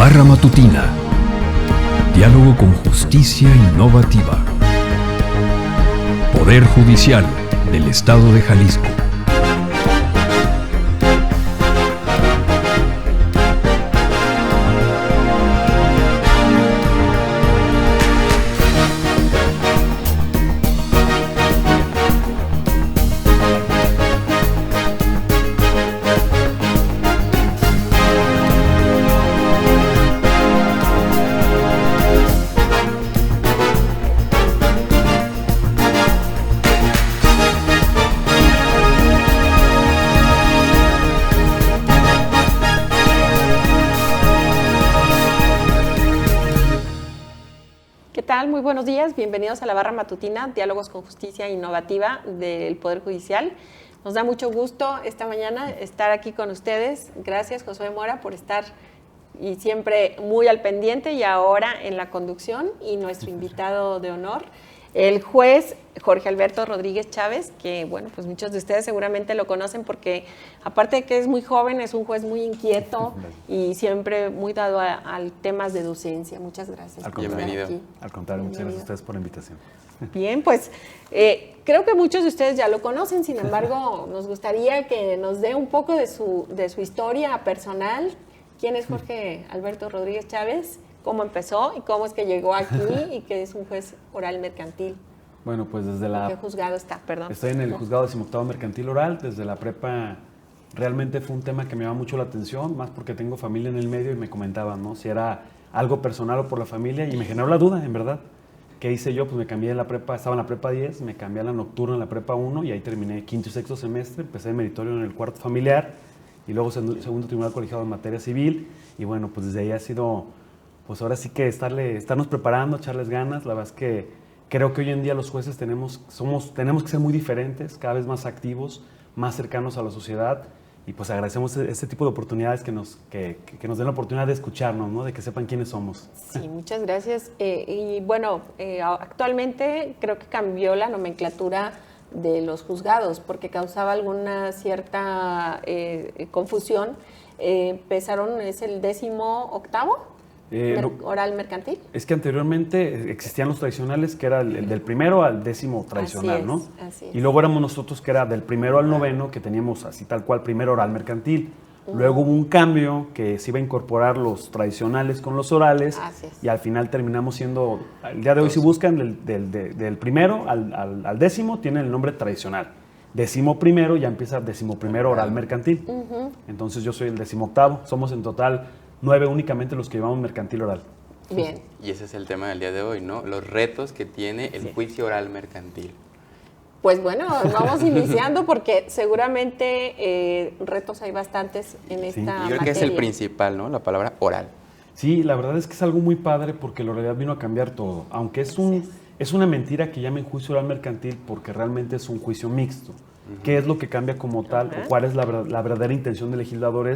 Barra Matutina. Diálogo con justicia innovativa. Poder Judicial del Estado de Jalisco. Muy buenos días, bienvenidos a la Barra Matutina, Diálogos con Justicia Innovativa del Poder Judicial. Nos da mucho gusto esta mañana estar aquí con ustedes. Gracias, Josué Mora, por estar y siempre muy al pendiente y ahora en la conducción. Y nuestro invitado de honor, el juez Jorge Alberto Rodríguez Chávez, que bueno, pues muchos de ustedes seguramente lo conocen porque aparte de que es muy joven, es un juez muy inquieto y siempre muy dado a temas de docencia. Muchas gracias. Bienvenido. Al contrario, muchas gracias a ustedes por la invitación. Bien, pues creo que muchos de ustedes ya lo conocen, sin embargo, nos gustaría que nos dé un poco de su historia personal. ¿Quién es Jorge Alberto Rodríguez Chávez? ¿Cómo empezó y cómo es que llegó aquí y que es un juez oral mercantil? Bueno, pues desde la... ¿En qué juzgado está? Perdón. Estoy en el juzgado 18º mercantil oral. Desde la prepa realmente fue un tema que me llamaba mucho la atención, más porque tengo familia en el medio y me comentaban, ¿no? Si era algo personal o por la familia, y me generó la duda, en verdad. ¿Qué hice yo? Pues me cambié de la prepa, estaba en la prepa 10, me cambié a la nocturna en la prepa 1 y ahí terminé quinto y sexto semestre, empecé en meritorio en el cuarto familiar y luego segundo tribunal colegiado en materia civil, y bueno, pues desde ahí ha sido... Pues ahora sí que estarnos preparando, echarles ganas. La verdad es que creo que hoy en día los jueces tenemos que ser muy diferentes, cada vez más activos, más cercanos a la sociedad, y pues agradecemos este tipo de oportunidades que nos den la oportunidad de escucharnos, ¿no? De que sepan quiénes somos. Sí, muchas gracias. Y bueno, actualmente creo que cambió la nomenclatura de los juzgados porque causaba alguna cierta confusión. Empezaron, ¿es el 18º? ¿Oral mercantil? Es que anteriormente existían los tradicionales, que era el del primero al 10º tradicional, ¿no? Así es. Y luego éramos nosotros, que era del primero al 9º, que teníamos así tal cual primero oral mercantil. Luego hubo un cambio que se iba a incorporar los tradicionales con los orales, y al final terminamos siendo, el día de hoy si buscan del primero al 10º tienen el nombre tradicional. 11º ya empieza 11º oral mercantil. Entonces yo soy el 18º, somos en total 9 únicamente los que llevamos mercantil oral. Bien. Y ese es el tema del día de hoy, ¿no? Los retos que tiene el juicio oral mercantil. Pues bueno, vamos iniciando porque seguramente retos hay bastantes en esta materia. Yo creo que es el principal, ¿no? La palabra oral. Sí, la verdad es que es algo muy padre porque la realidad vino a cambiar todo. Aunque es una mentira que llamen juicio oral mercantil porque realmente es un juicio mixto. ¿Qué es lo que cambia como tal? ¿O cuál es la verdadera intención del legislador?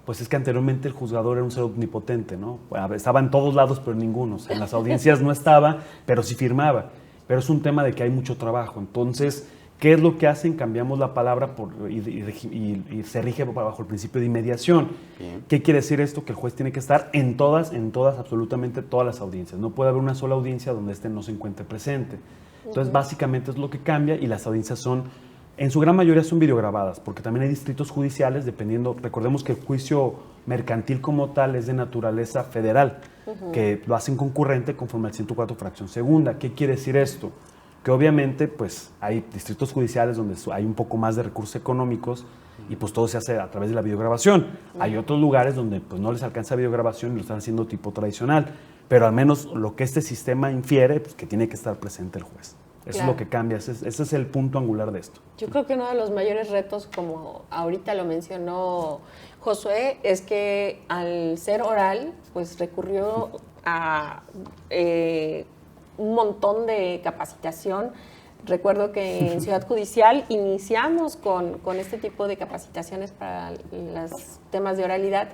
Pues es que anteriormente el juzgador era un ser omnipotente, ¿no? Estaba en todos lados, pero en ninguno. O sea, en las audiencias no estaba, pero sí firmaba. Pero es un tema de que hay mucho trabajo. Entonces, ¿qué es lo que hacen? Cambiamos la palabra y se rige bajo el principio de inmediación. Bien. ¿Qué quiere decir esto? Que el juez tiene que estar en todas, absolutamente todas las audiencias. No puede haber una sola audiencia donde este no se encuentre presente. Entonces, básicamente es lo que cambia, y las audiencias son... En su gran mayoría son videograbadas, porque también hay distritos judiciales, dependiendo, recordemos que el juicio mercantil como tal es de naturaleza federal, que lo hacen concurrente conforme al 104 fracción segunda. ¿Qué quiere decir esto? Que obviamente pues hay distritos judiciales donde hay un poco más de recursos económicos y pues todo se hace a través de la videograbación. Hay otros lugares donde pues no les alcanza videograbación y lo están haciendo tipo tradicional, pero al menos lo que este sistema infiere, pues que tiene que estar presente el juez. Eso es lo que cambia, ese es el punto angular de esto. Yo creo que uno de los mayores retos, como ahorita lo mencionó Josué, es que al ser oral, pues recurrió a un montón de capacitación. Recuerdo que en Ciudad Judicial iniciamos con este tipo de capacitaciones para los temas de oralidad,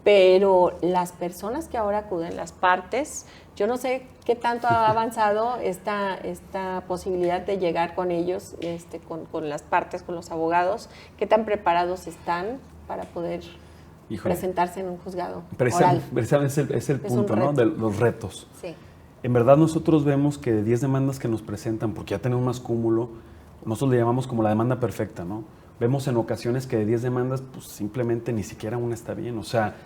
pero las personas que ahora acuden, las partes, yo no sé qué tanto ha avanzado esta posibilidad de llegar con ellos, con las partes, con los abogados, qué tan preparados están para poder presentarse en un juzgado oral. Precisamente es el punto, ¿no? De los retos. Sí. En verdad nosotros vemos que de 10 demandas que nos presentan, porque ya tenemos más cúmulo, nosotros le llamamos como la demanda perfecta, ¿no? Vemos en ocasiones que de 10 demandas, pues simplemente ni siquiera una está bien, o sea,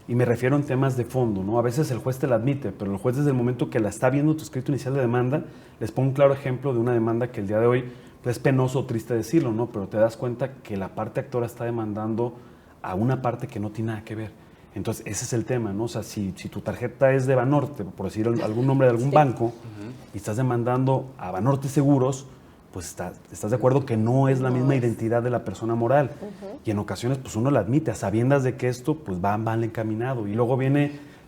y me refiero en temas de fondo, ¿no? A veces el juez te la admite, pero el juez desde el momento que la está viendo tu escrito inicial de demanda, les pongo un claro ejemplo de una demanda que el día de hoy, pues es penoso o triste decirlo, ¿no? Pero te das cuenta que la parte actora está demandando a una parte que no tiene nada que ver. Entonces, ese es el tema, ¿no? O sea, si tu tarjeta es de Banorte, por decir algún nombre de algún banco, y estás demandando a Banorte Seguros, pues estás de acuerdo que no es la misma identidad de la persona moral. Y en ocasiones, pues uno la admite, a sabiendas de que esto, pues va mal encaminado. Y luego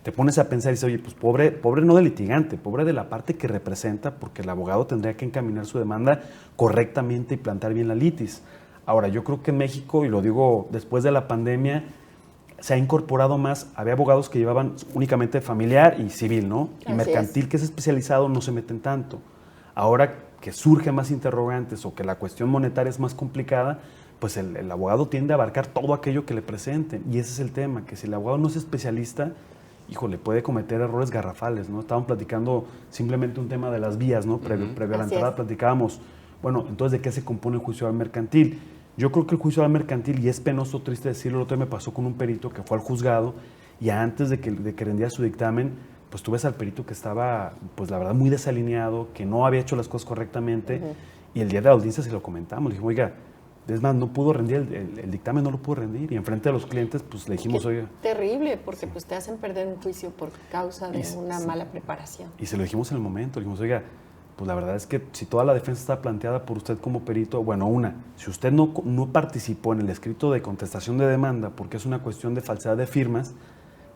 te pones a pensar y dices, oye, pues pobre no del litigante, pobre de la parte que representa, porque el abogado tendría que encaminar su demanda correctamente y plantear bien la litis. Ahora, yo creo que en México, y lo digo después de la pandemia, se ha incorporado más, había abogados que llevaban únicamente familiar y civil, ¿no? Y mercantil, que es especializado, no se meten tanto. Ahora que surgen más interrogantes o que la cuestión monetaria es más complicada, pues el abogado tiende a abarcar todo aquello que le presenten. Y ese es el tema, que si el abogado no es especialista, híjole, puede cometer errores garrafales, ¿no? Estábamos platicando simplemente un tema de las vías, ¿no? Previo a la entrada platicábamos, bueno, entonces, ¿de qué se compone el juicio oral mercantil? Yo creo que el juicio oral mercantil, y es penoso, triste decirlo, el otro día me pasó con un perito que fue al juzgado y antes de que rendiera su dictamen, pues tú ves al perito que estaba, pues la verdad, muy desalineado, que no había hecho las cosas correctamente, y el día de la audiencia se lo comentamos. Le dijimos, oiga, es más, no pudo rendir el dictamen, no lo pudo rendir, y enfrente de los clientes, pues le dijimos, oiga. Terrible, porque pues te hacen perder un juicio por causa de una mala preparación. Y se lo dijimos en el momento, le dijimos, oiga, pues la verdad es que si toda la defensa está planteada por usted como perito, bueno, si usted no participó en el escrito de contestación de demanda porque es una cuestión de falsedad de firmas,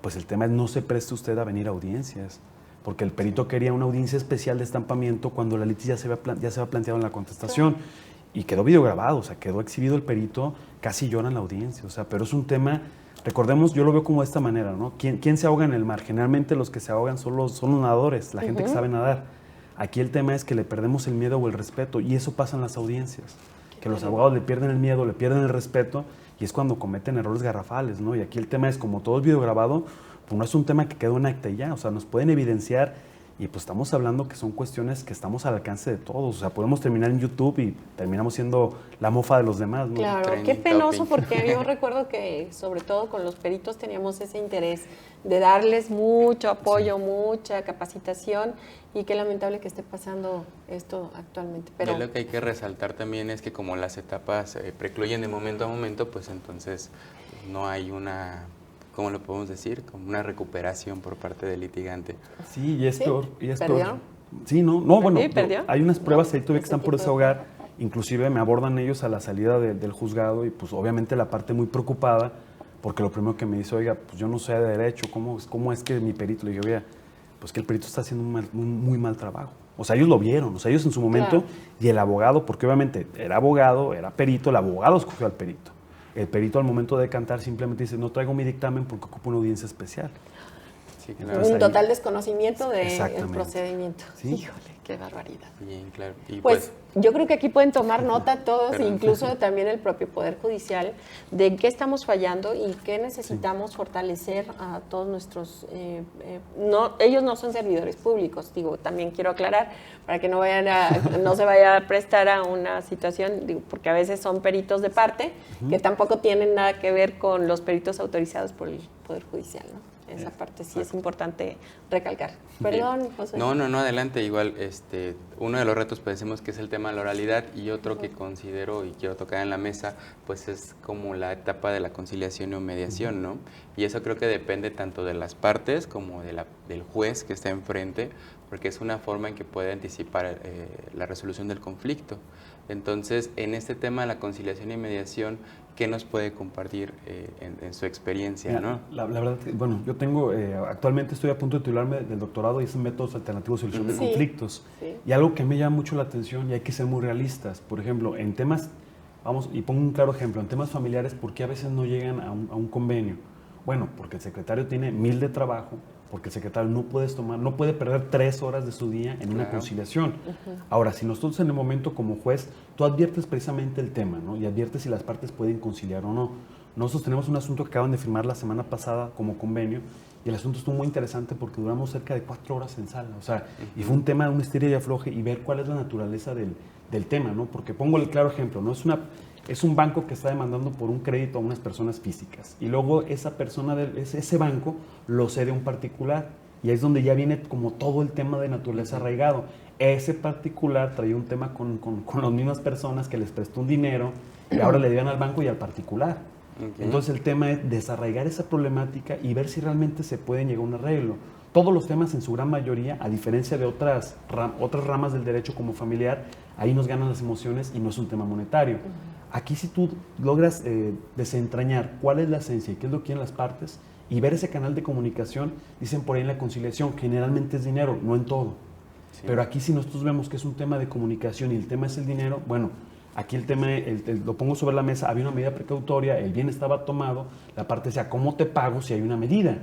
pues el tema es no se preste usted a venir a audiencias, porque el perito quería una audiencia especial de estampamiento cuando la litis ya se había planteado en la contestación. Claro. Y quedó videograbado, o sea, quedó exhibido el perito, casi llora en la audiencia, o sea, pero es un tema, recordemos, yo lo veo como de esta manera, ¿no? ¿Quién se ahoga en el mar? Generalmente los que se ahogan son los nadadores, la gente que sabe nadar. Aquí el tema es que le perdemos el miedo o el respeto, y eso pasa en las audiencias, que los abogados le pierden el miedo, le pierden el respeto, y es cuando cometen errores garrafales, ¿no? Y aquí el tema es, como todo es videograbado, pues no es un tema que quedó en acta y ya, o sea, nos pueden evidenciar, y pues estamos hablando que son cuestiones que estamos al alcance de todos, o sea, podemos terminar en YouTube y terminamos siendo la mofa de los demás, ¿no? Claro, qué penoso, porque yo recuerdo que sobre todo con los peritos teníamos ese interés de darles mucho apoyo, mucha capacitación, y qué lamentable que esté pasando esto actualmente. Pero lo que hay que resaltar también es que como las etapas precluyen de momento a momento, pues entonces no hay una, ¿cómo lo podemos decir? Como una recuperación por parte del litigante. Sí, y es peor. ¿Perdió? Sí, no, bueno, ¿perdió? Hay unas pruebas ahí todavía que están por desahogar, inclusive me abordan ellos a la salida del juzgado y pues obviamente la parte muy preocupada, porque lo primero que me dice, oiga, pues yo no sé de derecho, ¿cómo es que mi perito? Le dije, oiga, pues que el perito está haciendo un muy mal trabajo. O sea, ellos lo vieron, o sea, ellos en su momento, claro. Y el abogado, porque obviamente era abogado, era perito, el abogado escogió al perito. El perito al momento de decantar simplemente dice, no traigo mi dictamen porque ocupo una audiencia especial. Sí, claro. Un total desconocimiento del procedimiento. ¿Sí? Híjole, qué barbaridad. Bien, claro. Y pues yo creo que aquí pueden tomar nota todos, incluso también el propio Poder Judicial, de qué estamos fallando y qué necesitamos fortalecer a todos nuestros... ellos no son servidores públicos, digo, también quiero aclarar, para que no se vaya a prestar a una situación, digo, porque a veces son peritos de parte, que tampoco tienen nada que ver con los peritos autorizados por el Poder Judicial, ¿no? Esa parte sí es importante recalcar. Perdón, José. No, adelante. Igual, uno de los retos, pues decimos que es el tema de la oralidad, y otro que considero y quiero tocar en la mesa, pues es como la etapa de la conciliación o mediación, ¿no? Y eso creo que depende tanto de las partes como del juez que está enfrente, porque es una forma en que puede anticipar la resolución del conflicto. Entonces, en este tema de la conciliación y mediación, ¿qué nos puede compartir en su experiencia? Mira, ¿no? La verdad, bueno, yo tengo, actualmente estoy a punto de titularme del doctorado y es en métodos alternativos de solución de conflictos. Sí. Y algo que me llama mucho la atención, y hay que ser muy realistas, por ejemplo, en temas, vamos, y pongo un claro ejemplo, en temas familiares, ¿por qué a veces no llegan a un convenio? Bueno, porque el secretario tiene 1000 de trabajo, porque el secretario no puede perder 3 horas de su día en una conciliación. Ahora, si nosotros en el momento como juez, tú adviertes precisamente el tema, ¿no? Y adviertes si las partes pueden conciliar o no. Nosotros tenemos un asunto que acaban de firmar la semana pasada como convenio, y el asunto estuvo muy interesante porque duramos cerca de 4 horas en sala, o sea, y fue un tema de un estira y afloje y ver cuál es la naturaleza del tema, ¿no? Porque pongo el claro ejemplo, ¿no? Es un banco que está demandando por un crédito a unas personas físicas y luego esa persona, ese banco lo cede a un particular y ahí es donde ya viene como todo el tema de naturaleza arraigado. Ese particular traía un tema con las mismas personas que les prestó un dinero y ahora le dieron al banco y al particular. Okay. Entonces el tema es desarraigar esa problemática y ver si realmente se puede llegar a un arreglo. Todos los temas en su gran mayoría, a diferencia de otras ramas del derecho como familiar, ahí nos ganan las emociones y no es un tema monetario. Aquí si tú logras desentrañar cuál es la esencia y qué es lo que quieren las partes y ver ese canal de comunicación, dicen por ahí en la conciliación, generalmente es dinero, no en todo. Sí. Pero aquí si nosotros vemos que es un tema de comunicación y el tema es el dinero, bueno, aquí el tema, lo pongo sobre la mesa, había una medida precautoria, el bien estaba tomado, la parte decía, ¿cómo te pago si hay una medida?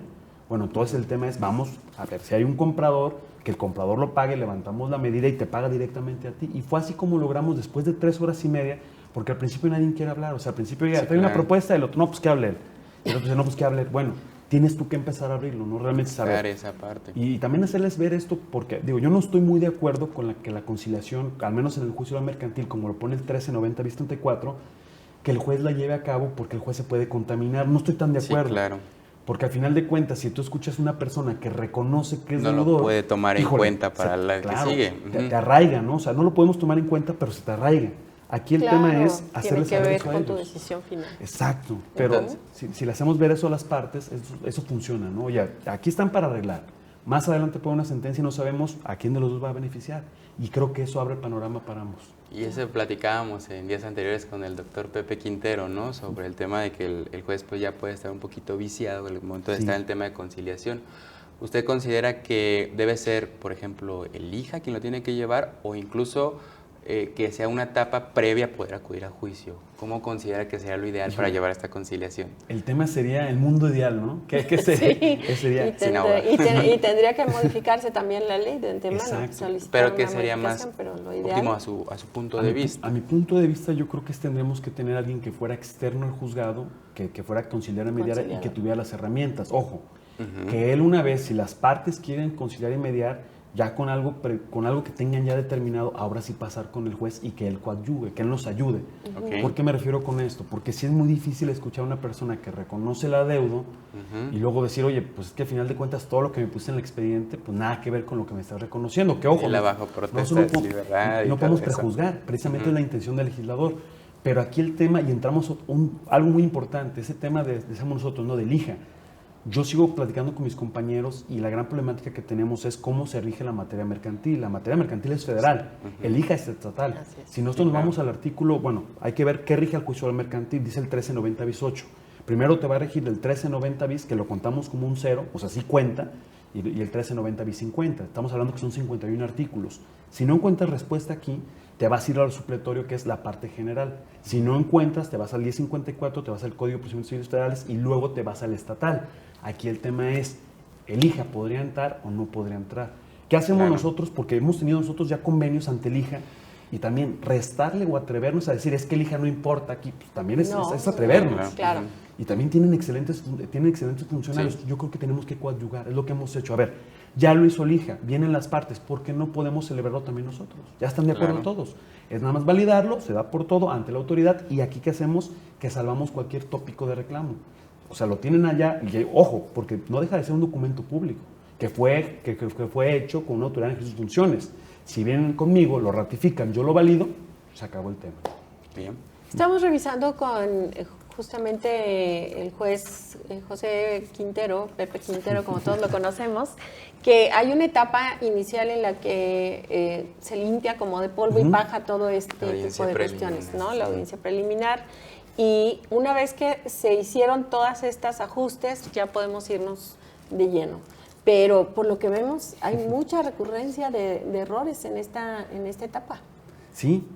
Bueno, entonces el tema es, vamos a ver, si hay un comprador, que el comprador lo pague, levantamos la medida y te paga directamente a ti. Y fue así como logramos después de 3 horas y media, porque al principio nadie quiere hablar, o sea, al principio ya trae una propuesta, el otro, no, pues que hable él. Y el otro dice, no, pues que hable él. Bueno, tienes tú que empezar a abrirlo, no realmente saber. Esa parte. Y también hacerles ver esto, porque digo, yo no estoy muy de acuerdo con que la conciliación, al menos en el juicio oral mercantil, como lo pone el 1390 bis 34, que el juez la lleve a cabo porque el juez se puede contaminar. No estoy tan de acuerdo. Sí, claro. Porque al final de cuentas, si tú escuchas a una persona que reconoce que es deudor, no lo puede tomar en cuenta para la que sigue. Te arraiga, ¿no? O sea, no lo podemos tomar en cuenta, pero se te arraiga. Aquí el tema es hacerles saber eso a ellos. Tiene que ver con tu decisión final. Exacto, pero si le hacemos ver eso a las partes, eso funciona, ¿no? Oye, aquí están para arreglar. Más adelante puede una sentencia y no sabemos a quién de los dos va a beneficiar. Y creo que eso abre el panorama para ambos. Y eso platicábamos en días anteriores con el doctor Pepe Quintero, ¿no? Sobre el tema de que el juez pues ya puede estar un poquito viciado en el momento de estar en el tema de conciliación. ¿Usted considera que debe ser, por ejemplo, el hija quien lo tiene que llevar o incluso que sea una etapa previa a poder acudir a juicio? ¿Cómo considera que sería lo ideal para llevar esta conciliación? El tema sería el mundo ideal, ¿no? ¿Qué sería? Y tendría que modificarse también la ley de antemano. Pero que sería más óptimo a su punto de vista. A mi punto de vista, yo creo que tendremos que tener a alguien que fuera externo al juzgado, que fuera conciliar y mediar y que tuviera las herramientas. Ojo, que él una vez, si las partes quieren conciliar y mediar, ya con algo que tengan ya determinado, ahora sí pasar con el juez y que él coadyuve, que él nos ayude. ¿Por qué me refiero con esto? Porque sí es muy difícil escuchar a una persona que reconoce la deuda y luego decir, oye, pues es que al final de cuentas todo lo que me puse en el expediente, pues nada que ver con lo que me estás reconociendo. Que ojo, no podemos prejuzgar, precisamente es la intención del legislador. Pero aquí el tema, y entramos algo muy importante, ese tema decimos nosotros, ¿no? Del hija. Yo sigo platicando con mis compañeros y la gran problemática que tenemos es cómo se rige la materia mercantil. La materia mercantil es federal, el IJA es estatal. Si nosotros nos vamos al artículo, bueno, hay que ver qué rige el juicio oral mercantil, dice el 1390 bis 8. Primero te va a regir el 1390 bis, que lo contamos como un 0, o sea, sí cuenta, y el 1390 bis 50. Estamos hablando que son 51 artículos. Si no encuentras respuesta aquí, te vas a ir al supletorio, que es la parte general. Si no encuentras, te vas al 1054, te vas al Código de Procedimientos Civiles Federales y luego te vas al estatal. Aquí el tema es, ¿el IJA podría entrar o no podría entrar? ¿Qué hacemos nosotros? Porque hemos tenido nosotros ya convenios ante el IJA y también restarle o atrevernos a decir, es que el IJA no importa aquí, pues también es atrevernos. Claro. Y también tienen excelentes funcionarios. Yo creo que tenemos que coadyugar, es lo que hemos hecho. A ver, ya lo hizo el IJA, vienen las partes, ¿por qué no podemos celebrarlo también nosotros? Ya están de acuerdo todos. Es nada más validarlo, se da por todo ante la autoridad y aquí ¿qué hacemos? Que salvamos cualquier tópico de reclamo. O sea, lo tienen allá y ojo, porque no deja de ser un documento público que fue hecho con una autoridad en sus funciones. Si vienen conmigo, lo ratifican, yo lo valido, se acabó el tema. Bien. Estamos revisando con justamente el juez José Quintero, Pepe Quintero, como todos lo conocemos, que hay una etapa inicial en la que se limpia como de polvo y paja todo este tipo de cuestiones, ¿no? La audiencia preliminar. Y una vez que se hicieron todas estas ajustes, ya podemos irnos de lleno. Pero por lo que vemos, hay mucha recurrencia de errores en esta etapa. Sí,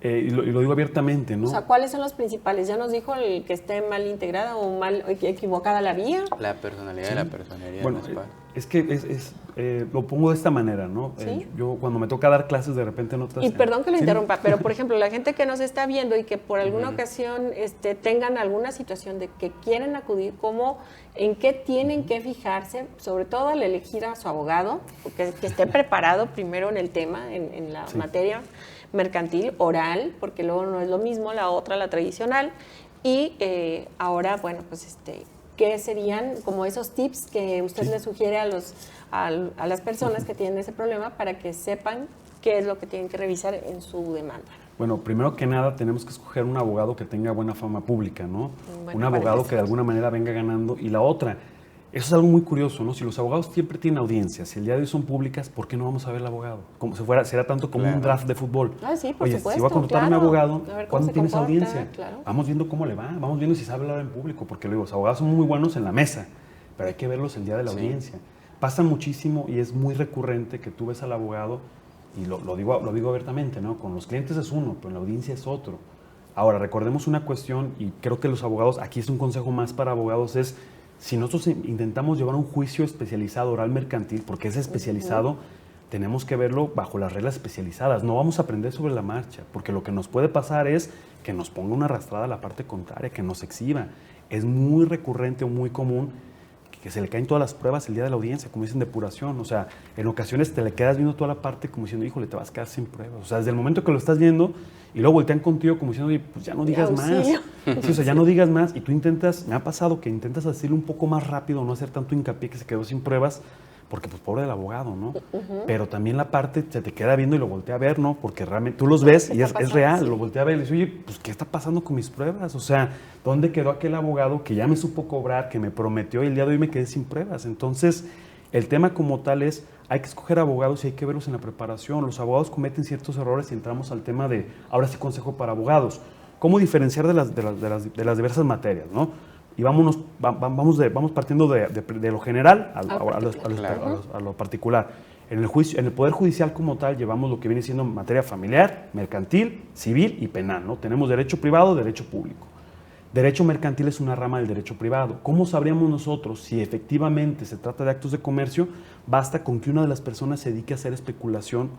y lo digo abiertamente, ¿no? O sea, ¿cuáles son los principales? Ya nos dijo el que esté mal integrada o mal equivocada la vía. La personalidad de la personería. Bueno, Es que lo pongo de esta manera, ¿no? ¿Sí? Yo cuando me toca dar clases de repente notas... Y perdón que lo ¿sí? interrumpa, pero por ejemplo, la gente que nos está viendo y que por alguna ocasión tengan alguna situación de que quieren acudir, ¿en qué tienen que fijarse? Sobre todo al elegir a su abogado, que esté preparado primero en el tema, en la materia mercantil, oral, porque luego no es lo mismo la otra, la tradicional. Y ahora, bueno, pues ¿qué serían como esos tips que usted le sugiere a las personas que tienen ese problema para que sepan qué es lo que tienen que revisar en su demanda? Bueno, primero que nada tenemos que escoger un abogado que tenga buena fama pública, ¿no? Bueno, Un abogado que de alguna manera venga ganando. Y la otra, eso es algo muy curioso, ¿no? Si los abogados siempre tienen audiencias, si el día de hoy son públicas, ¿por qué no vamos a ver al abogado? Como si será tanto como un draft de fútbol. Ah, sí, por Oye, supuesto, si voy a contratar a un claro. abogado, A ver cómo ¿cuándo se tienes comporta, audiencia? claro. Vamos viendo cómo le va, vamos viendo si sabe hablar en público, porque luego los abogados son muy buenos en la mesa, pero hay que verlos el día de la audiencia. Pasa muchísimo y es muy recurrente que tú ves al abogado, y lo digo abiertamente, ¿no? Con los clientes es uno, pero en la audiencia es otro. Ahora, recordemos una cuestión, y creo que los abogados, aquí es un consejo más para abogados, es si nosotros intentamos llevar un juicio especializado oral mercantil, porque es especializado, tenemos que verlo bajo las reglas especializadas. No vamos a aprender sobre la marcha, porque lo que nos puede pasar es que nos ponga una arrastrada a la parte contraria, que nos exhiba. Es muy recurrente o muy común que se le caen todas las pruebas el día de la audiencia, como dicen depuración. O sea, en ocasiones te le quedas viendo toda la parte como diciendo, híjole, te vas a quedar sin pruebas. O sea, desde el momento que lo estás viendo y luego voltean contigo como diciendo, oye, pues ya no digas más. Sí, o sea, ya no digas más. Y tú intentas, me ha pasado que intentas hacerlo un poco más rápido, no hacer tanto hincapié que se quedó sin pruebas, porque pues pobre del abogado, ¿no? Pero también la parte se te queda viendo y lo voltea a ver, ¿no? Porque realmente tú los ves y es real, lo voltea a ver y le dice, oye, pues ¿qué está pasando con mis pruebas? O sea, ¿dónde quedó aquel abogado que ya me supo cobrar, que me prometió y el día de hoy me quedé sin pruebas? Entonces, el tema como tal es, hay que escoger abogados y hay que verlos en la preparación. Los abogados cometen ciertos errores y entramos al tema de, ahora sí, consejo para abogados. ¿Cómo diferenciar de las diversas materias, no? Y vamos partiendo de lo general a lo particular. En el Poder Judicial como tal llevamos lo que viene siendo materia familiar, mercantil, civil y penal, ¿no? Tenemos derecho privado, derecho público. Derecho mercantil es una rama del derecho privado. ¿Cómo sabríamos nosotros si efectivamente se trata de actos de comercio? Basta con que una de las personas se dedique a hacer especulación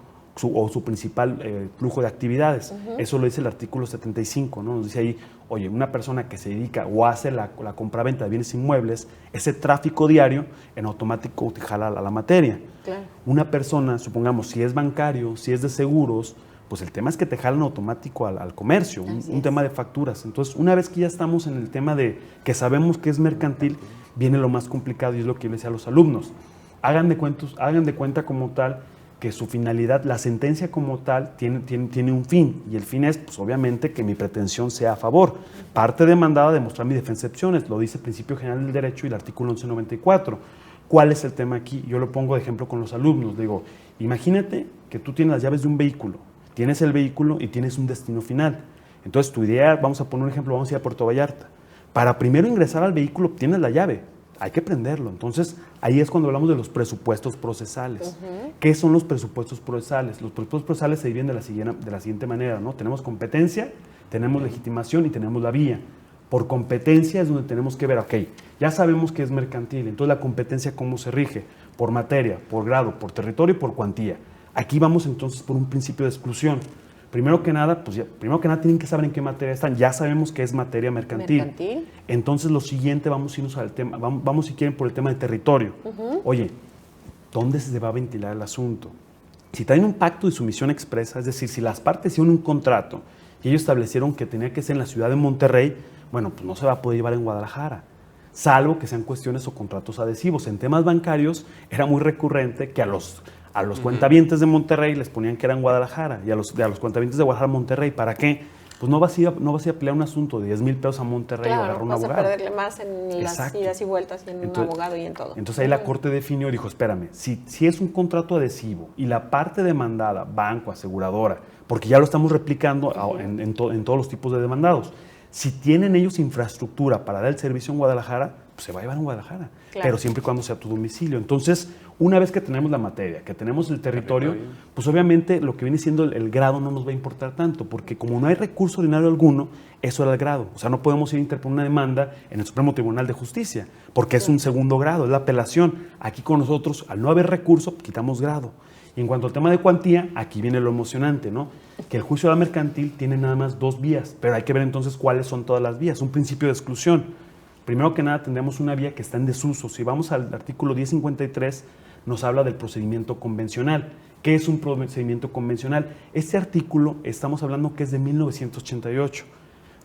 o su principal flujo de actividades. Eso lo dice el artículo 75, ¿no? Nos dice ahí, oye, una persona que se dedica o hace la compraventa de bienes inmuebles, ese tráfico diario en automático te jala a la materia. Claro. Una persona, supongamos, si es bancario, si es de seguros, pues el tema es que te jalan automático al comercio, un tema de facturas. Entonces, una vez que ya estamos en el tema de que sabemos que es mercantil, viene lo más complicado y es lo que yo les decía a los alumnos. Hagan de cuenta como tal que su finalidad, la sentencia como tal, tiene un fin, y el fin es, pues obviamente, que mi pretensión sea a favor. Parte demandada demostrar mi defensa de excepciones, lo dice el Principio General del Derecho y el artículo 1194. ¿Cuál es el tema aquí? Yo lo pongo de ejemplo con los alumnos. Digo, imagínate que tú tienes las llaves de un vehículo, tienes el vehículo y tienes un destino final. Entonces, tu idea, vamos a poner un ejemplo, vamos a ir a Puerto Vallarta. Para primero ingresar al vehículo, obtienes la llave. Hay que prenderlo. Entonces, ahí es cuando hablamos de los presupuestos procesales. ¿Qué son los presupuestos procesales? Los presupuestos procesales se dividen de la siguiente manera, ¿no? Tenemos competencia, tenemos legitimación y tenemos la vía. Por competencia es donde tenemos que ver, ok, ya sabemos que es mercantil, entonces la competencia ¿cómo se rige? Por materia, por grado, por territorio y por cuantía. Aquí vamos entonces por un principio de exclusión. Primero que nada tienen que saber en qué materia están. Ya sabemos que es materia mercantil. Entonces, lo siguiente, vamos a irnos al tema, vamos si quieren por el tema de territorio. Oye, ¿dónde se va a ventilar el asunto? Si traen un pacto de sumisión expresa, es decir, si las partes hicieron un contrato y ellos establecieron que tenía que ser en la ciudad de Monterrey, bueno, pues no se va a poder llevar en Guadalajara, salvo que sean cuestiones o contratos adhesivos. En temas bancarios era muy recurrente que a los cuentavientes de Monterrey les ponían que eran Guadalajara, y a los cuentavientes de Guadalajara Monterrey. ¿Para qué? Pues no vas a ir a pelear un asunto de 10,000 pesos a Monterrey o agarrar un abogado. Vas a perderle más en las idas y vueltas y en un abogado y en todo. Entonces ahí la Corte definió y dijo, espérame, si es un contrato adhesivo y la parte demandada, banco, aseguradora, porque ya lo estamos replicando en todos los tipos de demandados, si tienen ellos infraestructura para dar el servicio en Guadalajara, pues se va a llevar en Guadalajara, Claro. pero siempre y cuando sea tu domicilio. Entonces, una vez que tenemos la materia, que tenemos el territorio, pues obviamente lo que viene siendo el grado no nos va a importar tanto, porque como no hay recurso ordinario alguno, eso era el grado. O sea, no podemos ir a interponer una demanda en el Supremo Tribunal de Justicia, porque es un segundo grado, es la apelación. Aquí con nosotros, al no haber recurso, quitamos grado. Y en cuanto al tema de cuantía, aquí viene lo emocionante, ¿no? Que el juicio oral mercantil tiene nada más 2 vías, pero hay que ver entonces cuáles son todas las vías. Un principio de exclusión. Primero que nada, tendremos una vía que está en desuso. Si vamos al artículo 1053, nos habla del procedimiento convencional. ¿Qué es un procedimiento convencional? Este artículo, estamos hablando que es de 1988.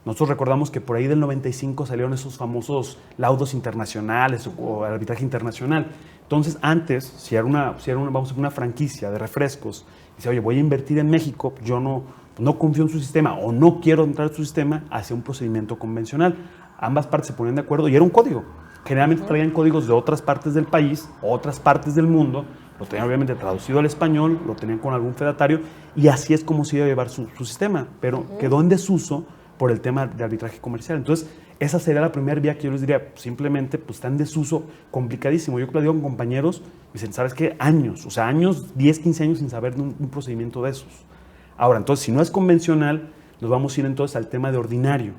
Nosotros recordamos que por ahí del 95 salieron esos famosos laudos internacionales o arbitraje internacional. Entonces, antes, si era una franquicia de refrescos, dice, oye, voy a invertir en México, yo no confío en su sistema o no quiero entrar en su sistema, hacia un procedimiento convencional. Ambas partes se ponían de acuerdo y era un código. Generalmente traían códigos de otras partes del país, otras partes del mundo, lo tenían obviamente traducido al español, lo tenían con algún fedatario y así es como se iba a llevar su sistema, pero quedó en desuso por el tema de arbitraje comercial. Entonces, esa sería la primera vía que yo les diría, simplemente pues está en desuso, complicadísimo. Yo digo con compañeros, me dicen, ¿sabes qué? Años, 10, 15 años sin saber de un procedimiento de esos. Ahora, entonces, si no es convencional, nos vamos a ir entonces al tema de ordinario.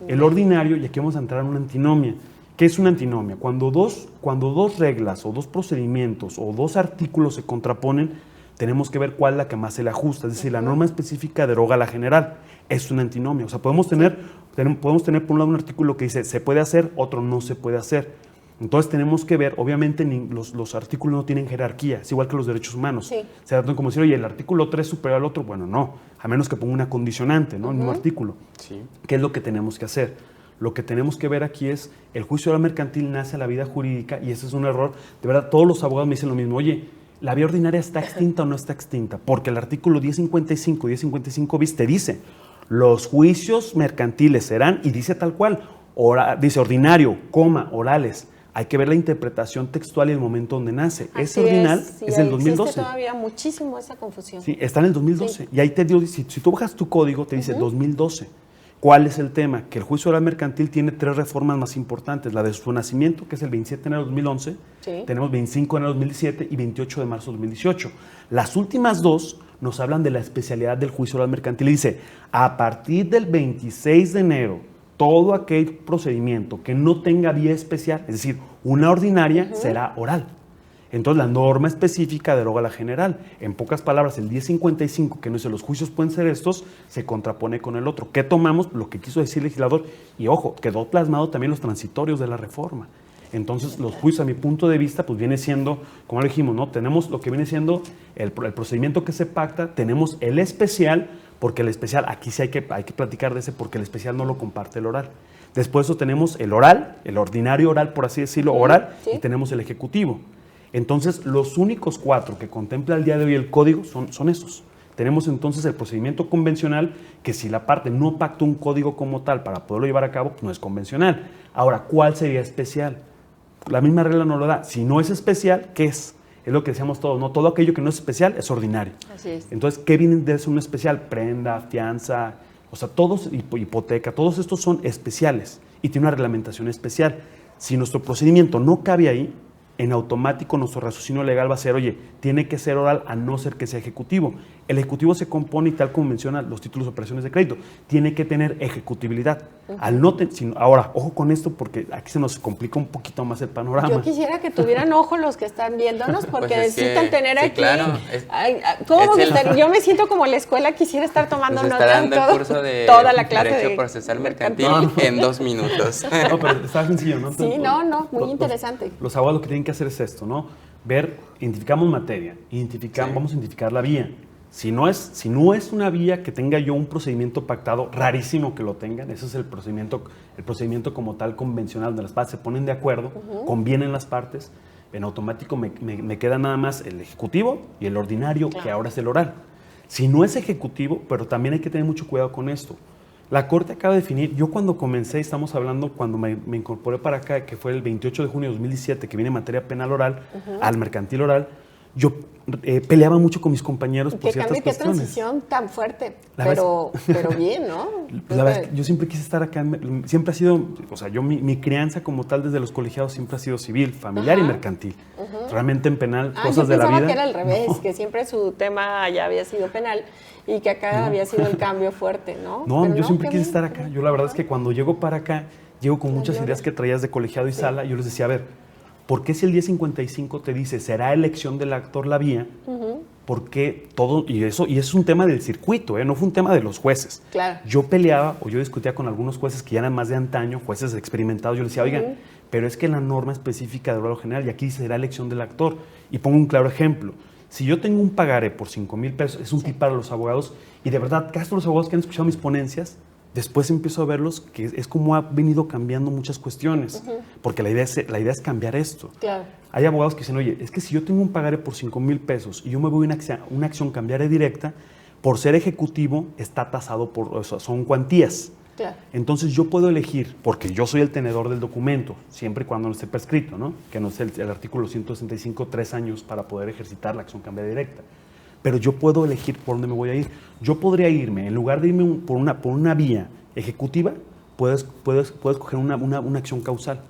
El ordinario, y aquí vamos a entrar en una antinomia. ¿Qué es una antinomia? Cuando dos reglas o 2 procedimientos o 2 artículos se contraponen, tenemos que ver cuál es la que más se le ajusta. Es decir, la norma específica deroga la general. Es una antinomia. O sea, podemos tener por un lado un artículo que dice se puede hacer, otro no se puede hacer. Entonces tenemos que ver, obviamente los artículos no tienen jerarquía, es igual que los derechos humanos. Sí. O sea, como decir, oye, el artículo 3 es superior al otro, bueno, no, a menos que ponga una condicionante, ¿no? En un artículo. Sí. ¿Qué es lo que tenemos que hacer? Lo que tenemos que ver aquí es, el juicio oral mercantil nace a la vida jurídica y ese es un error. De verdad, todos los abogados me dicen lo mismo, oye, ¿la vía ordinaria está extinta o no está extinta? Porque el artículo 1055, 1055 bis te dice, los juicios mercantiles serán, y dice tal cual, dice ordinario, orales. Hay que ver la interpretación textual y el momento donde nace. Ese ordinal es del 2012. Existe todavía muchísimo esa confusión. Sí, está en el 2012. Sí. Y ahí te digo, si tú bajas tu código, te dice 2012. ¿Cuál es el tema? Que el juicio oral mercantil tiene 3 reformas más importantes. La de su nacimiento, que es el 27 de enero de 2011. Sí. Tenemos 25 de enero de 2017 y 28 de marzo de 2018. Las últimas 2 nos hablan de la especialidad del juicio oral mercantil. Y dice, a partir del 26 de enero, todo aquel procedimiento que no tenga vía especial, es decir, una ordinaria, será oral. Entonces, la norma específica deroga la general. En pocas palabras, el 1055, que no dice los juicios pueden ser estos, se contrapone con el otro. ¿Qué tomamos? Lo que quiso decir el legislador. Y ojo, quedó plasmado también los transitorios de la reforma. Entonces, los juicios, a mi punto de vista, pues viene siendo, como lo dijimos, ¿no? Tenemos lo que viene siendo el procedimiento que se pacta, tenemos el especial, porque el especial, aquí sí hay que platicar de ese, porque el especial no lo comparte el oral. Después eso tenemos el oral, el ordinario oral, por así decirlo, oral, y tenemos el ejecutivo. Entonces, los únicos 4 que contempla el día de hoy el código son esos. Tenemos entonces el procedimiento convencional, que si la parte no pacta un código como tal para poderlo llevar a cabo, pues no es convencional. Ahora, ¿cuál sería especial? La misma regla no lo da. Si no es especial, ¿qué es? Es lo que decíamos todos, ¿no? Todo aquello que no es especial es ordinario. Así es. Entonces, ¿qué viene de ser un especial? Prenda, fianza, o sea, todos, hipoteca, todos estos son especiales y tiene una reglamentación especial. Si nuestro procedimiento no cabe ahí, en automático nuestro raciocinio legal va a ser, oye, tiene que ser oral a no ser que sea ejecutivo. El ejecutivo se compone, y tal como menciona los títulos de operaciones de crédito, tiene que tener ejecutibilidad. Ahora, ojo con esto porque aquí se nos complica un poquito más el panorama. Yo quisiera que tuvieran ojo los que están viéndonos porque Pues necesitan tener sí, aquí. Claro, Yo me siento como en la escuela, quisiera estar tomando pues nota está dando de el curso de toda la clase Derecho de Procesal Mercantil mercantil. en 2 minutos. No, pero está sencillo, ¿no? Sí, muy interesante. Los abogados lo que tienen que hacer es esto, ¿no? Identificamos materia, vamos a identificar la vía. Si no es una vía que tenga yo un procedimiento pactado, rarísimo que lo tengan, ese es el procedimiento como tal convencional, donde las partes se ponen de acuerdo, convienen las partes, en automático me queda nada más el ejecutivo y el ordinario, que ahora es el oral. Si no es ejecutivo, pero también hay que tener mucho cuidado con esto. La Corte acaba de definir, yo cuando comencé, estamos hablando cuando me incorporé para acá, que fue el 28 de junio de 2017, que viene en materia penal oral, al mercantil oral, yo peleaba mucho con mis compañeros por ciertas cambio, cuestiones. Qué transición tan fuerte, La pero bien, ¿no? La verdad es que yo siempre quise estar acá, siempre ha sido, o sea, mi crianza como tal desde los colegiados siempre ha sido civil, familiar y mercantil. Realmente en penal, cosas de la vida. Yo pensaba que era al revés, que siempre su tema ya había sido penal y que acá había sido el cambio fuerte, ¿no? No, pero yo siempre quise bien. estar acá. Yo la verdad es que cuando llego para acá, llego con muchas ideas que traías de colegiado y sala. Yo les decía, a ver, ¿por qué si el 1055 te dice será elección del actor la vía? ¿Por qué todo? Y eso es un tema del circuito, no fue un tema de los jueces. Claro. Yo peleaba o yo discutía con algunos jueces que ya eran más de antaño, jueces experimentados. Yo les decía, oigan, pero es que la norma específica del órgano general, y aquí será elección del actor. Y pongo un claro ejemplo. Si yo tengo un pagaré por 5,000 pesos, es un tip para los abogados, y de verdad, casi todos los abogados que han escuchado mis ponencias, después empiezo a verlos, que es como ha venido cambiando muchas cuestiones, porque la idea es cambiar esto. Claro. Hay abogados que dicen, oye, es que si yo tengo un pagaré por 5,000 pesos y yo me voy a una acción cambiaria directa, por ser ejecutivo está tasado por, o sea, son cuantías. Claro. Entonces yo puedo elegir, porque yo soy el tenedor del documento, siempre y cuando no esté prescrito, ¿no? Que no es el artículo 165, 3 años para poder ejercitar la acción cambiaria directa. Pero yo puedo elegir por dónde me voy a ir. Yo podría irme, en lugar de irme por una vía ejecutiva, puedes coger una acción causal.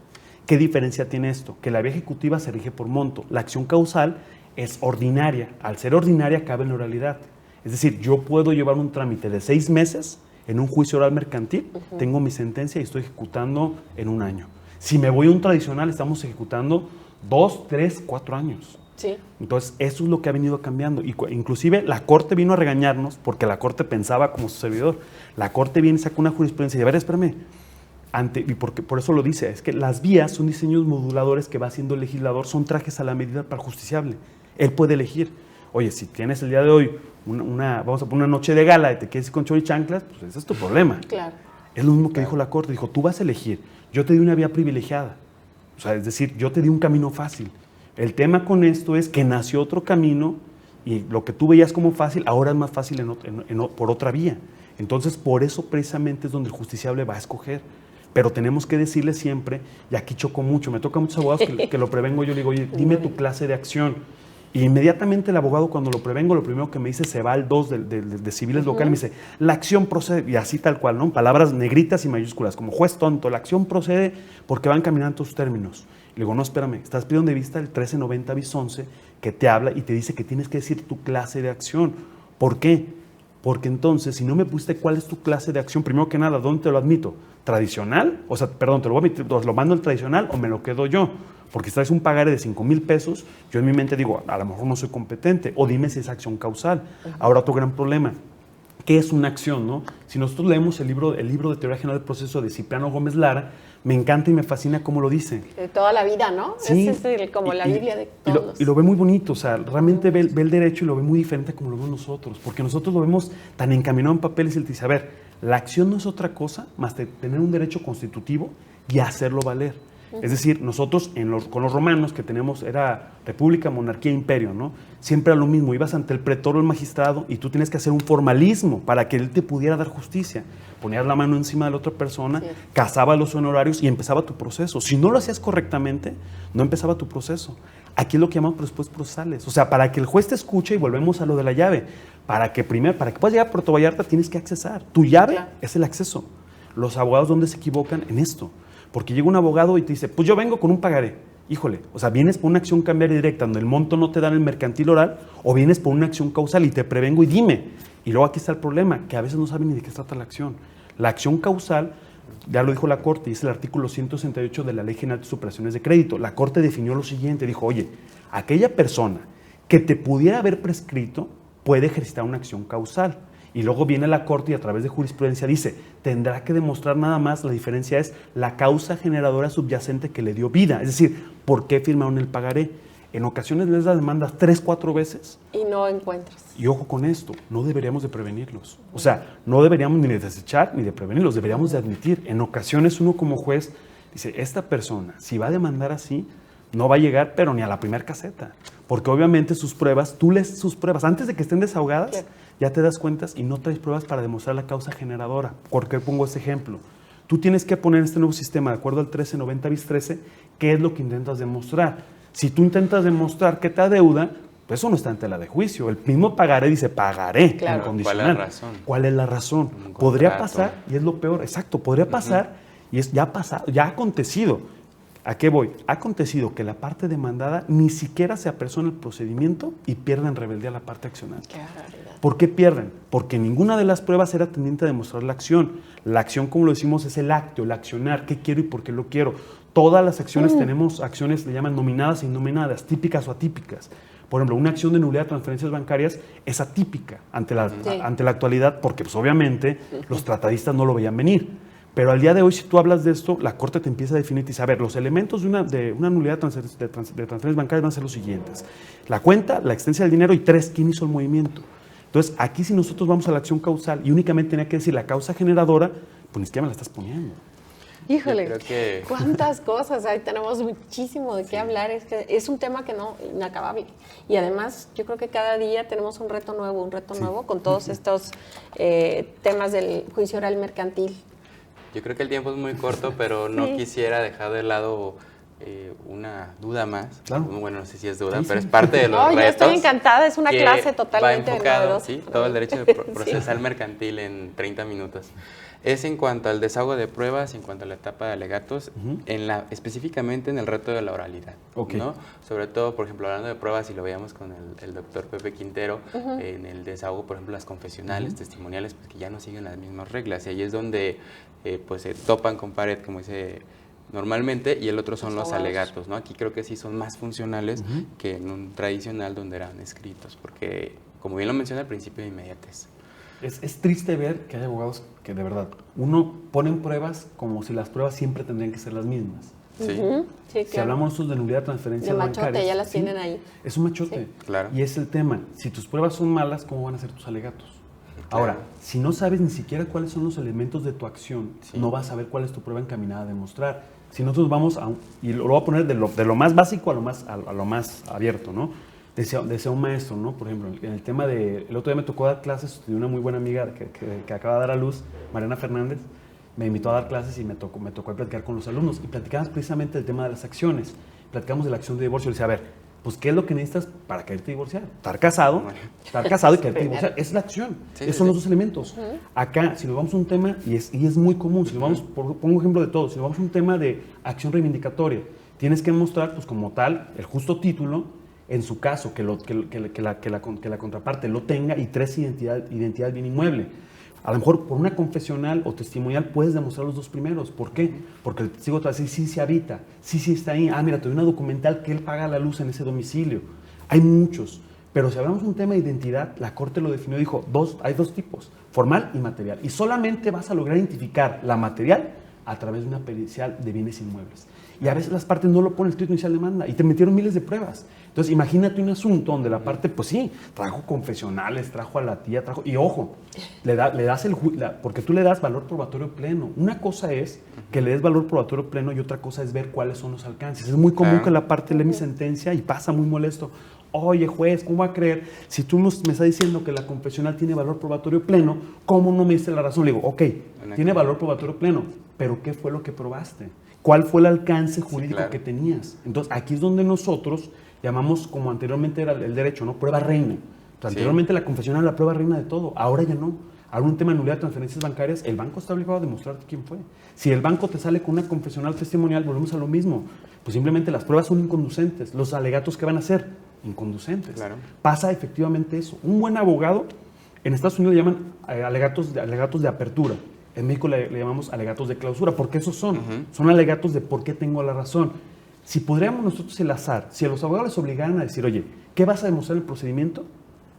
¿Qué diferencia tiene esto? Que la vía ejecutiva se rige por monto. La acción causal es ordinaria. Al ser ordinaria cabe en la oralidad. Es decir, yo puedo llevar un trámite de 6 meses en un juicio oral mercantil, tengo mi sentencia y estoy ejecutando en 1 año. Si me voy a un tradicional, estamos ejecutando 2, 3, 4 años. Sí. Entonces, eso es lo que ha venido cambiando. Y inclusive la Corte vino a regañarnos porque la Corte pensaba como su servidor. La Corte viene y saca una jurisprudencia y dice, a ver, espérame. Y por eso lo dice, es que las vías son diseños moduladores que va haciendo el legislador, son trajes a la medida para el justiciable. Él puede elegir. Oye, si tienes el día de hoy vamos a poner una noche de gala y te quieres ir con chor y chanclas, pues ese es tu problema. Claro. Es lo mismo que dijo la Corte. Dijo, tú vas a elegir. Yo te di una vía privilegiada. O sea, es decir, yo te di un camino fácil. El tema con esto es que nació otro camino y lo que tú veías como fácil, ahora es más fácil por otra vía. Entonces, por eso precisamente es donde el justiciable va a escoger. Pero tenemos que decirle siempre, y aquí choco mucho, me toca a muchos abogados que lo prevengo, yo le digo, oye, dime tu clase de acción. Y inmediatamente el abogado, cuando lo prevengo, lo primero que me dice, se va al 2 de civiles local, me dice, la acción procede, y así tal cual, ¿no? Palabras negritas y mayúsculas, como juez tonto, la acción procede porque van caminando tus términos. Le digo, no, espérame, estás pidiendo de vista el 1390 bis 11 que te habla y te dice que tienes que decir tu clase de acción. ¿Por qué? Porque entonces, si no me pusiste cuál es tu clase de acción, primero que nada, ¿dónde te lo admito? ¿Tradicional? O sea, perdón, ¿te lo voy a admitir, lo mando al tradicional o me lo quedo yo? Porque si traes un pagaré de 5,000 pesos, yo en mi mente digo, a lo mejor no soy competente, o dime si es acción causal. Ahora, otro gran problema, ¿qué es una acción, no? Si nosotros leemos el libro de Teoría General del Proceso de Cipriano Gómez Lara, me encanta y me fascina cómo lo dice. De toda la vida, ¿no? Sí. Es como la Biblia de todos. Y lo ve muy bonito, o sea, realmente ve el derecho y lo ve muy diferente como lo vemos nosotros, porque nosotros lo vemos tan encaminado en papeles y él te dice, a ver, la acción no es otra cosa más que tener un derecho constitutivo y hacerlo valer. Es decir, nosotros con los romanos que tenemos, era república, monarquía, imperio, ¿no? Siempre era lo mismo, ibas ante el pretor o el magistrado y tú tienes que hacer un formalismo para que él te pudiera dar justicia. Ponías la mano encima de la otra persona, sí, casaba los honorarios y empezaba tu proceso. Si no lo hacías correctamente, no empezaba tu proceso. Aquí es lo que llamamos presupuestos procesales. O sea, para que el juez te escuche, y volvemos a lo de la llave, para que puedas llegar a Puerto Vallarta tienes que accesar. Tu llave, claro, es el acceso. Los abogados, ¿dónde se equivocan? En esto. Porque llega un abogado y te dice, pues yo vengo con un pagaré. Híjole, o sea, vienes por una acción cambiaria directa donde el monto no te da en el mercantil oral, o vienes por una acción causal y te prevengo y dime. Y luego aquí está el problema, que a veces no saben ni de qué se trata la acción. La acción causal, ya lo dijo la Corte, y es el artículo 168 de la Ley General de Operaciones de Crédito. La Corte definió lo siguiente, dijo, oye, aquella persona que te pudiera haber prescrito puede ejercitar una acción causal. Y luego viene la Corte y a través de jurisprudencia dice, tendrá que demostrar nada más, la diferencia es la causa generadora subyacente que le dio vida. Es decir, ¿por qué firmaron el pagaré? En ocasiones les das demandas 3, 4 veces. Y no encuentras. Y ojo con esto, no deberíamos de prevenirlos. O sea, no deberíamos ni de desechar ni de prevenirlos, deberíamos de admitir. En ocasiones uno como juez dice, esta persona, si va a demandar así, no va a llegar, pero ni a la primera caseta. Porque obviamente sus pruebas, tú lees sus pruebas, antes de que estén desahogadas, claro, ya te das cuenta y no traes pruebas para demostrar la causa generadora. ¿Por qué pongo este ejemplo? Tú tienes que poner en este nuevo sistema, de acuerdo al 1390 bis 13, qué es lo que intentas demostrar. Si tú intentas demostrar que te adeuda, Pues eso no está en tela de juicio. El mismo pagaré dice pagaré, Claro. incondicional. ¿Cuál es la razón? ¿Cuál es la razón? Un Podría contrato. pasar, y es lo peor, exacto, podría pasar, y ya ha pasado, ya ha acontecido. ¿A qué voy? Ha acontecido que la parte demandada ni siquiera se apersona el procedimiento y pierden rebeldía la parte accionante. Qué barbaridad. ¿Por qué pierden? Porque ninguna de las pruebas era tendiente a demostrar la acción. La acción, como lo decimos, es el acto, el accionar, qué quiero y por qué lo quiero. Todas las acciones tenemos acciones, le llaman nominadas e innominadas, típicas o atípicas. Por ejemplo, una acción de nulidad de transferencias bancarias es atípica ante la actualidad porque pues, obviamente los tratadistas no lo veían venir. Pero al día de hoy, si tú hablas de esto, la Corte te empieza a definir y dice, a ver, los elementos de una nulidad de transferencias bancarias van a ser los siguientes. La cuenta, la existencia del dinero y 3, ¿quién hizo el movimiento? Entonces, aquí si nosotros vamos a la acción causal y únicamente tenía que decir la causa generadora, pues ni siquiera me la estás poniendo. Híjole, Yo creo que- cuántas cosas, ahí tenemos muchísimo de qué hablar, es un tema que no, inacabable. Y además, yo creo que cada día tenemos un reto nuevo con todos estos temas del juicio oral mercantil. Yo creo que el tiempo es muy corto, pero no quisiera dejar de lado una duda más. Claro. Bueno, no sé si es duda, Sí, pero sí. es parte de los No, retos. yo estoy encantada, es una que clase va totalmente enfocado, novedosa. sí, todo el derecho procesal mercantil en 30 minutos. Es en cuanto al desahogo de pruebas, en cuanto a la etapa de alegatos, específicamente en el reto de la oralidad, ¿no? Sobre todo, por ejemplo, hablando de pruebas, y lo veíamos con el doctor Pepe Quintero, en el desahogo, por ejemplo, las confesionales, testimoniales, pues que ya no siguen las mismas reglas, y ahí es donde pues se topan con pared, como dice normalmente, y el otro son los alegatos, ¿no? Aquí creo que sí son más funcionales que en un tradicional donde eran escritos, porque, como bien lo menciona al principio, de inmediatez. Es triste ver que hay abogados que de verdad, uno ponen pruebas como si las pruebas siempre tendrían que ser las mismas. Sí. Sí, Si claro. hablamos nosotros de nulidad de transferencias De machote, bancarias, ya las sí, tienen ahí. Es un machote. Sí. Claro. Y es el tema. Si tus pruebas son malas, ¿cómo van a ser tus alegatos? Claro. Ahora, si no sabes ni siquiera cuáles son los elementos de tu acción, Sí. no vas a saber cuál es tu prueba encaminada a demostrar. Si nosotros vamos a, y lo voy a poner de lo más básico a lo más abierto, ¿no? Decía un maestro, ¿no? Por ejemplo, en el tema de, el otro día me tocó dar clases de una muy buena amiga que acaba de dar a luz, Mariana Fernández, me invitó a dar clases y me tocó platicar con los alumnos y platicamos precisamente del tema de las acciones. Platicamos de la acción de divorcio. Le decía, a ver, pues, ¿qué es lo que necesitas para quererte divorar? Estar casado y quererte divorciar. Esa es la acción. Sí, Esos sí, son los sí. dos elementos. Acá, si nos vamos a un tema, y es muy común, si nos vamos, pongo un ejemplo de todo, si nos vamos a un tema de acción reivindicatoria, tienes que mostrar, pues, como tal, el justo título, en su caso, que la contraparte lo tenga, y 3, identidad bien inmueble. A lo mejor por una confesional o testimonial puedes demostrar los dos primeros. ¿Por qué? Porque el testigo te va a decir, sí, se habita, sí está ahí. Ah, mira, te doy una documental que él paga la luz en ese domicilio. Hay muchos. Pero si hablamos de un tema de identidad, la Corte lo definió, dijo, hay dos tipos, formal y material. Y solamente vas a lograr identificar la material a través de una pericial de bienes inmuebles. Y a veces las partes no lo ponen el escrito inicial de demanda y te metieron miles de pruebas. Entonces, imagínate un asunto donde la parte, pues sí, trajo confesionales, trajo a la tía, y ojo, le das porque tú le das valor probatorio pleno. Una cosa es que le des valor probatorio pleno y otra cosa es ver cuáles son los alcances. Es muy común que la parte lee mi sentencia y pasa muy molesto. Oye, juez, ¿cómo va a creer? Si tú me estás diciendo que la confesional tiene valor probatorio pleno, ¿cómo no me diste la razón? Le digo, ok, tiene valor probatorio pleno, pero ¿qué fue lo que probaste? ¿Cuál fue el alcance jurídico que tenías? Entonces, aquí es donde nosotros llamamos, como anteriormente era el derecho, ¿no? Prueba reina. Entonces, anteriormente la confesional era la prueba reina de todo, ahora ya no. Ahora un tema de nulidad de transferencias bancarias, el banco está obligado a demostrarte quién fue. Si el banco te sale con una confesional testimonial, volvemos a lo mismo. Pues simplemente las pruebas son inconducentes. Los alegatos, ¿qué van a ser? Inconducentes. Claro. Pasa efectivamente eso. Un buen abogado, en Estados Unidos le llaman alegatos de apertura. En México le llamamos alegatos de clausura, porque esos son alegatos de por qué tengo la razón. Si podríamos nosotros el azar, si a los abogados les obligaran a decir, oye, ¿qué vas a demostrar en el procedimiento?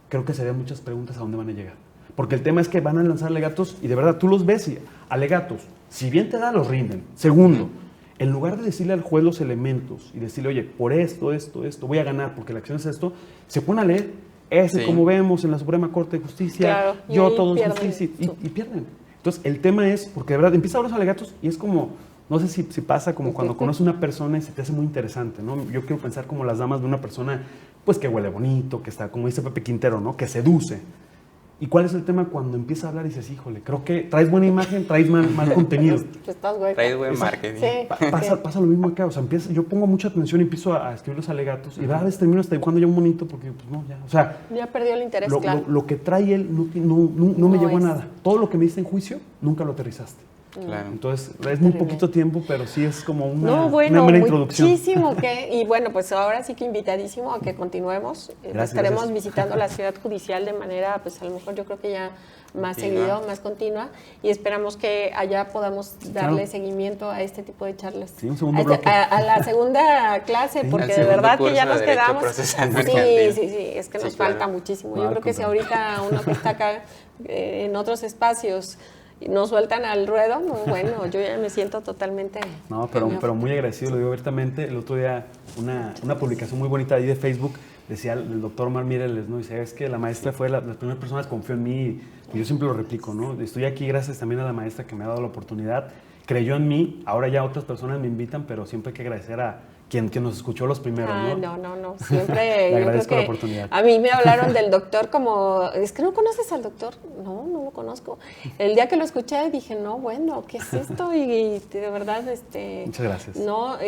Creo que serían muchas preguntas a dónde van a llegar. Porque el tema es que van a lanzar alegatos y de verdad tú los ves y alegatos, si bien te da, los rinden. Segundo, en lugar de decirle al juez los elementos y decirle, oye, por esto, voy a ganar porque la acción es esto, se pone a leer como vemos en la Suprema Corte de Justicia, claro, yo todos pierden. y pierden. Entonces, el tema es, porque de verdad empieza a ver los alegatos y es como, no sé si pasa como cuando conoces a una persona y se te hace muy interesante, ¿no? Yo quiero pensar como las damas de una persona, pues que huele bonito, que está, como dice Pepe Quintero, ¿no? Que seduce. ¿Y cuál es el tema cuando empieza a hablar y dices, híjole, creo que traes buena imagen, traes mal contenido? Que estás güey. Traes buen marketing. Sí. Pasa lo mismo acá, o sea, yo pongo mucha atención y empiezo a escribir los alegatos y a veces termino hasta dibujando ya un monito porque, pues no, ya, o sea... Ya perdió el interés, Lo, claro. lo que trae él no me No llegó a es. nada. Todo lo que me diste en juicio, nunca lo aterrizaste. Claro. Entonces, es muy Terrible. poquito tiempo, pero sí es como No, una bueno, buena introducción. muchísimo y bueno, pues ahora sí que invitadísimo a que continuemos. Estaremos gracias. visitando la ciudad judicial de manera, pues a lo mejor yo creo que ya más Continua. seguido, más continua, y esperamos que allá podamos darle Claro. seguimiento a este tipo de charlas. Sí, un segundo a, bloque. a la segunda clase, Sí. porque Al de segundo verdad que curso ya de nos Derecho quedamos. Procesal Sí, Mercantil. sí, es que Sí, nos claro. falta muchísimo. No, Yo al creo que si contrario. ahorita uno que está acá en otros espacios y nos sueltan al ruedo, no, bueno, yo ya me siento totalmente... No, pero muy agradecido, lo digo abiertamente. El otro día, una publicación muy bonita ahí de Facebook, decía el doctor Omar Mireles, ¿no? Dice, es que la maestra fue la primera persona que confió en mí, y yo siempre lo replico, ¿no? Estoy aquí gracias también a la maestra que me ha dado la oportunidad, creyó en mí, ahora ya otras personas me invitan, pero siempre hay que agradecer a quien nos escuchó los primeros, ¿no? No, siempre Le yo creo agradezco la que oportunidad. a mí me hablaron del doctor como, es que no conoces al doctor, no lo conozco. El día que lo escuché dije, no, bueno, ¿qué es esto? Y de verdad, Muchas gracias. no,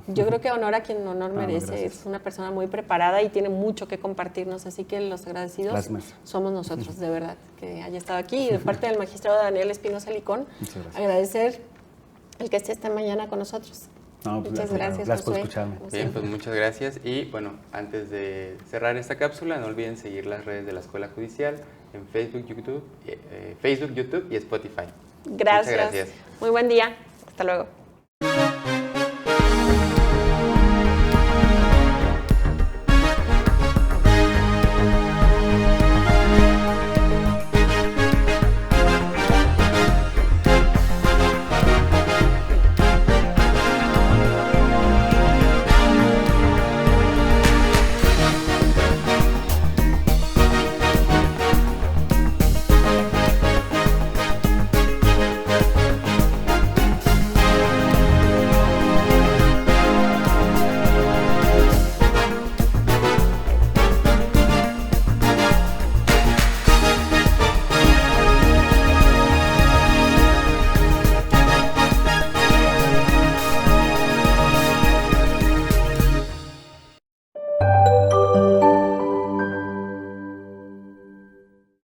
yo creo que honor a quien honor merece, gracias. es una persona muy preparada y tiene mucho que compartirnos, así que los agradecidos Gracias, maestra. somos nosotros, de verdad, que haya estado aquí. Y de parte del magistrado Daniel Espinosa Licón, Muchas gracias. agradecer el que esté esta mañana con nosotros. No, pues, Muchas gracias, gracias por Josué. escucharme. Como Bien, siempre. pues muchas gracias. Y bueno, antes de cerrar esta cápsula, no olviden seguir las redes de la Escuela Judicial en Facebook, YouTube y Spotify. Gracias. Muchas gracias. Muy buen día. Hasta luego.